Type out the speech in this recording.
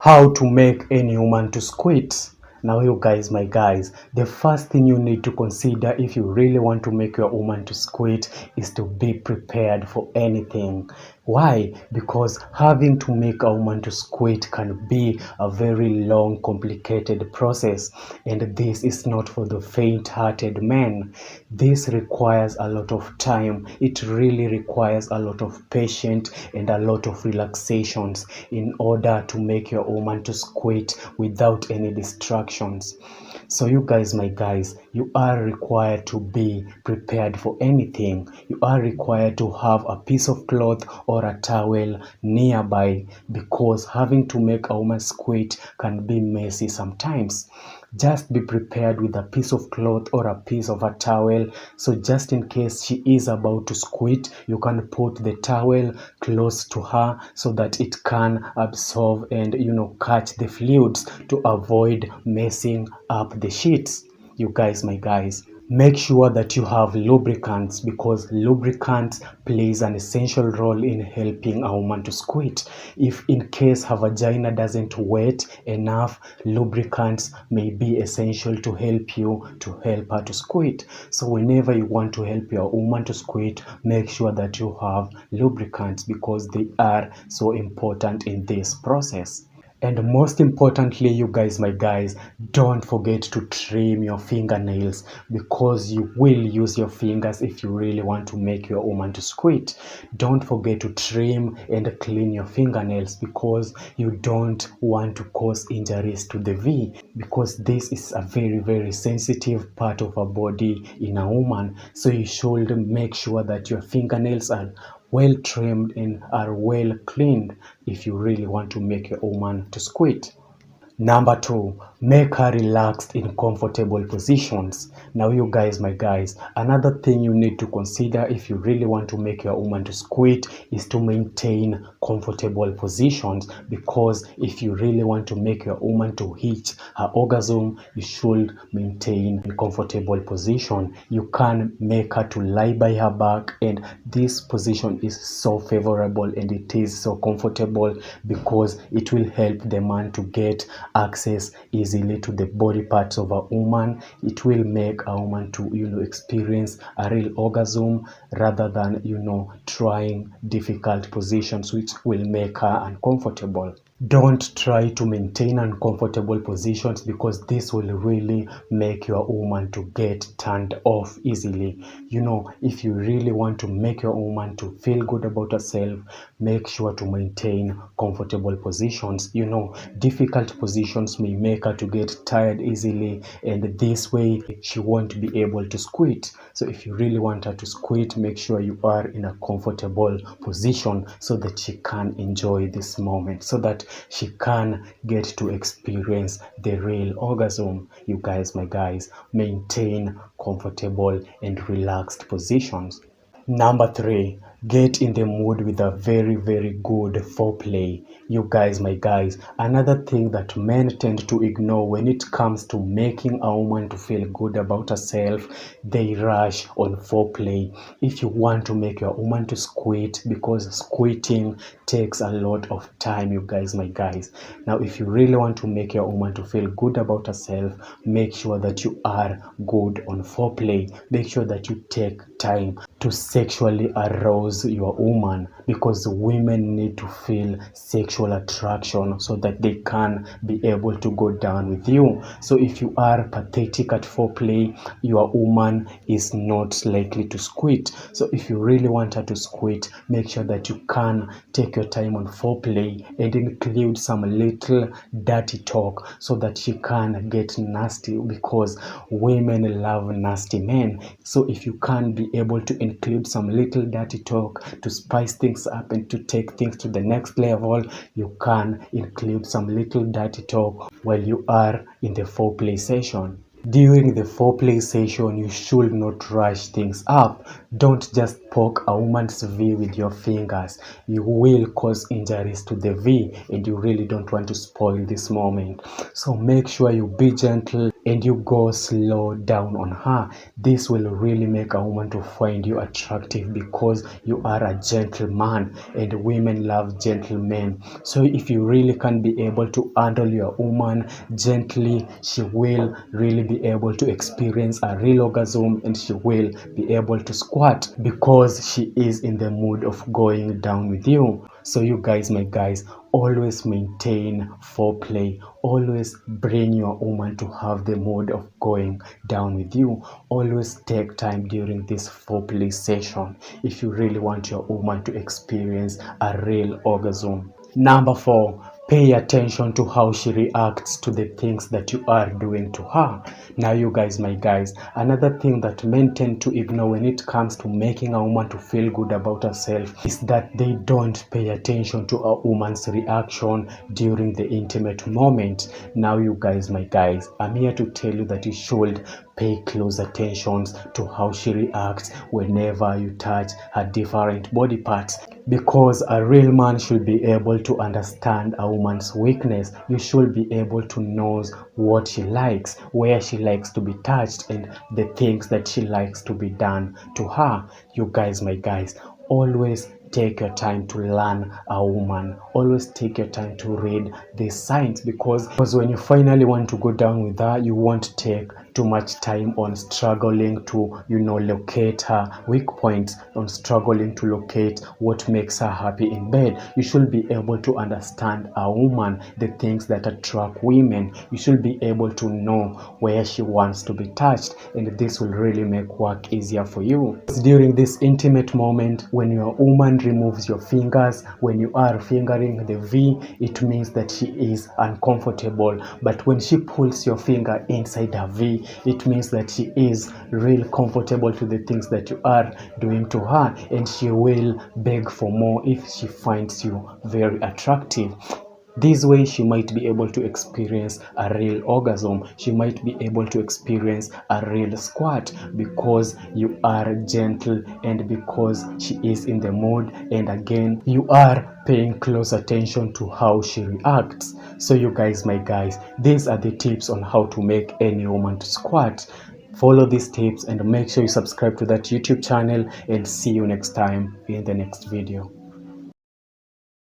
How to make any woman to squirt. Now you guys, my guys, the first thing you need to consider if you really want to make your woman to squirt is to be prepared for anything. Why? Because having to make a woman to squirt can be a very long, complicated process, and this is not for the faint-hearted men. This requires a lot of time. It really requires a lot of patience and a lot of relaxations in order to make your woman to squirt without any distractions. So you guys, my guys, you are required to be prepared for anything. You are required to have a piece of cloth or a towel nearby, because having to make a woman squirt can be messy sometimes. Just be prepared with a piece of cloth or a piece of a towel, so just in case she is about to squirt, you can put the towel close to her so that it can absorb and catch the fluids to avoid messing up the sheets. You guys, my guys, make sure that you have lubricants, because lubricants plays an essential role in helping a woman to squirt. If in case her vagina doesn't wet enough, lubricants may be essential to help her to squirt. So whenever you want to help your woman to squirt, make sure that you have lubricants, because they are so important in this process. And most importantly, you guys, my guys, don't forget to trim your fingernails, because you will use your fingers if you really want to make your woman to squirt. Don't forget to trim and clean your fingernails, because you don't want to cause injuries to the V, because this is a very sensitive part of our body in a woman. So you should make sure that your fingernails are well trimmed and are well cleaned if you really want to make your woman to squirt. Number 2, make her relaxed in comfortable positions. Now you guys, my guys, another thing you need to consider if you really want to make your woman to squirt is to maintain comfortable positions, because if you really want to make your woman to hit her orgasm, you should maintain a comfortable position. You can make her to lie by her back, and this position is so favorable and it is so comfortable because it will help the man to get access easily to the body parts of a woman. It will make a woman to experience a real orgasm, rather than trying difficult positions which will make her uncomfortable. Don't try to maintain uncomfortable positions, because this will really make your woman to get turned off easily. If you really want to make your woman to feel good about herself, make sure to maintain comfortable positions. Difficult positions may make her to get tired easily, and this way she won't be able to squirt. So if you really want her to squirt, make sure you are in a comfortable position so that she can enjoy this moment, so that she can get to experience the real orgasm. You guys, my guys, maintain comfortable and relaxed positions. Number 3, get in the mood with a very good foreplay. You guys, my guys, another thing that men tend to ignore when it comes to making a woman to feel good about herself, they rush on foreplay. If you want to make your woman to squirt, because squirting takes a lot of time, you guys, my guys. Now, if you really want to make your woman to feel good about herself, make sure that you are good on foreplay. Make sure that you take time to sexually arouse your woman, because women need to feel sexual attraction so that they can be able to go down with you. So if you are pathetic at foreplay, your woman is not likely to squirt. So if you really want her to squirt, make sure that you can take your time on foreplay and include some little dirty talk so that she can get nasty, because women love nasty men. So if you can be able to include some little dirty talk to spice things up and to take things to the next level, you can include some little dirty talk while you are in the foreplay session. During the foreplay session, you should not rush things up. Don't just poke a woman's V with your fingers, you will cause injuries to the V, and you really don't want to spoil this moment. So make sure you be gentle and you go slow down on her. This will really make a woman to find you attractive because you are a gentleman, and women love gentlemen. So if you really can be able to handle your woman gently, she will really be able to experience a real orgasm, and she will be able to squirt because she is in the mood of going down with you. So you guys, my guys, always maintain foreplay. Always bring your woman to have the mood of going down with you. Always take time during this foreplay session if you really want your woman to experience a real orgasm. Number 4, pay attention to how she reacts to the things that you are doing to her. Now you guys, my guys, another thing that men tend to ignore when it comes to making a woman to feel good about herself is that they don't pay attention to a woman's reaction during the intimate moment. Now you guys, my guys, I'm here to tell you that you should pay close attention to how she reacts whenever you touch her different body parts, because a real man should be able to understand a woman's weakness. You should be able to know what she likes, where she likes to be touched, and the things that she likes to be done to her. You guys, my guys, always take your time to learn a woman. Always take your time to read these signs, because when you finally want to go down with her, you won't take too much time on struggling to locate her weak points, on struggling to locate what makes her happy in bed. You should be able to understand a woman, the things that attract women. You should be able to know where she wants to be touched, and this will really make work easier for you. During this intimate moment, when your woman removes your fingers, when you are fingering the V, it means that she is uncomfortable. But when she pulls your finger inside her V, it means that she is real comfortable to the things that you are doing to her, and she will beg for more if she finds you very attractive. This way she might be able to experience a real orgasm. She might be able to experience a real squirt because you are gentle and because she is in the mood, and again you are paying close attention to how she reacts. So you guys, my guys, these are the tips on how to make any woman to squirt. Follow these tips and make sure you subscribe to that YouTube channel, and see you next time in the next video.